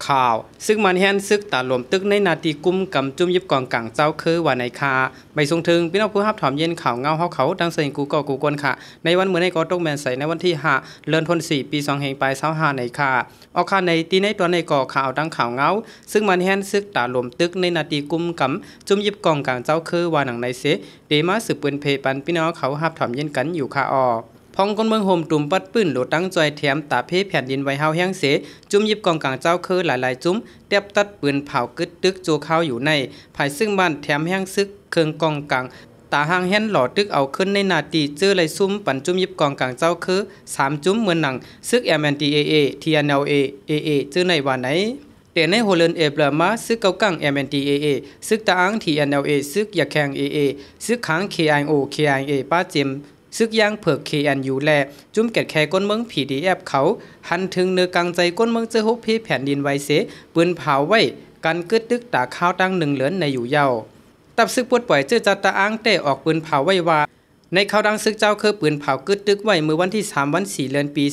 ข่าวซึ่งมันแฮนซึกตาหลวมตึกในนาทีกุมกำจุ่มยิบกองกลางเจ้าคือว่าในคาใบทรงถึงพี่น้องผู้รับถอมเย็นข่าวเงาเขาดังเสียงกูก่อกูกวนค่ะในวันเมื่อในกอตกแมนใส่ในวันที่5เดือนธันวาคมปี2แห่งปลาย25ในคาออกคาในตีในตัวในก่อข่าวดังข่าวเงาซึ่งมันแฮนซึกตาหลวมตึกในนาทีกุมกำจุ่มยิบกองกลางเจ้าคือว่าหนังในเสเดมาสืบปืนเพปันพี่น้องเขารับถอมเย็นกันอยู่ค่ะอพองคนเมืองโฮมตุ่มปัดปื้นโหลดตั้งจอยแถมตาเพแผ่นดินไว้เฮาแห้งเสจุ่มยิบกองกลางเจ้าคือหลายๆจุ่มเตียบตัดปืนเผากึดตึกโจเข้าอยู่ในภายซึ่งบ้านแถมแห้งซึกเครื่องกองกลางตาห้างแห่นหล่อตึกเอาขึ้นในนาทีเจอไหลซุ่มปั่นจุ่มยิบกองกลางเจ้าคือ3จุ่มเหมือนหนังซึก MNDAA TNLA AA เจอในวันไหนแต่ในโฮแลนด์เอเปลมาซึกเกากัง MNDAA ซึกตาอัง TNLA ซึกยาแขง AA ซึกค้าง KIO ป้าเจมซึกย่างเผือก KNU แลจุ่มแกดแคก้นเมือง PDF เขาหันถึงเนื้อกลางใจก้นเมืองเจอฮุบพี่แผ่นดินไว้เสปืนเผาไว้กันกึดตึกตาข้าวตั้ง1เหลือนในอยู่เยาตับซึกปวดปล่อยเจอจัดตาอ้างเตะออกปืนเผาไว้ว่าในข่าวดังซึกเจ้าคือปืนเผากึดตึกไว้เมื่อวันที่3วัน4เดือนปี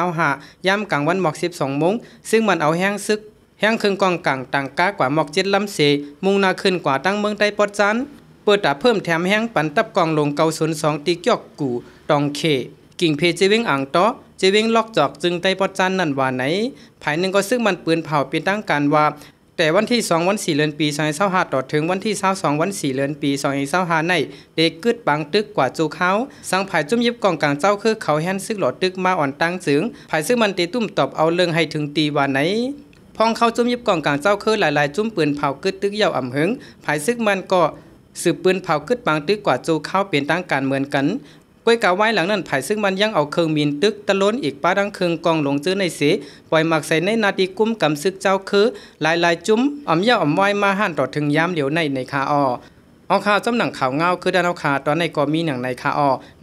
2525ย่ำกลางวันหมอก12 โมงซึ่งมันเอาแห้งซึกแห้งเครื่องกองกลางต่างกากว่าหมอก7ลำเสมุ่งหน้าขึ้นกว่าตั้งเมืองใต้ปอดจันเปิดตาเพิ่มแถมแห้งปันตับกองลง902ตีกยอกกูตองเคกิ่งเพเจวิงอ่างต้อเจวิงล็อกจอกจึงใต้ปอดจันนั่นว่าไหนภายหนึ่งก็ซึ่งมันปืนเผาเป็นตั้งการว่าแต่วันที่2วัน4เดือนปี2025ต่อถึงวันที่22วัน4เดือนปี2025ในเด็กกึดบางตึกกว่าจูเขาสังภายจุ่มยิบกองกลางเจ้าคือเขาแห่นซึกหลอดตึกมาอ่อนตั้งจึงภายซึ่งมันตีตุ้มตอบเอาเรื่องให้ถึงตีว่าไหนพองเข้าจุ่มยิบกองกลางเจ้าคือหลายๆจุ่มปืนเผากึดตึกเย่าอ่ำหึงภายซึ่งมันก็สืบปืนเผากึดบางตึกกว่าจูเขาเปลี่ยนตั้งการเหมือนกันก้วยกาไว้หลังนั้นภายซึ่งมันยังเอาเครื่องมินตึกตะล้นอีกป้าดังเครื่องกองลงจื้อในเสปล่อยหมักใส่ในนาทีกุ้มกำซึกเจ้าคือหลายจุ้มอ่ำเย่าอ่ำไว้มาห่านต่อถึงยามเหลียวในคาเอาข่าวจำหนังข่าวเงาคือด้านเอาข่าวตอนในกอมีหนังในคา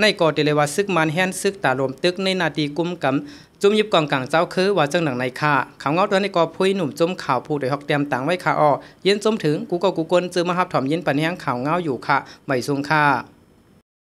ในกอเตเลวาซึกมันแฮนซึกตาลมตึกในนาทีกุ้มกำจุ่มยิบกองกลางเจ้าคือว่าจังหนังในคาข่าวเงาตอนในกอพุ้ยหนุ่มจุ่มข่าวผู้โดยฮอกเตรียมต่างไว้คาเย็นจมถึงกูกนเจอมาฮับถอมเย็นปันแห้งข่าวเงาอยู่ค่ะใบซุงค่า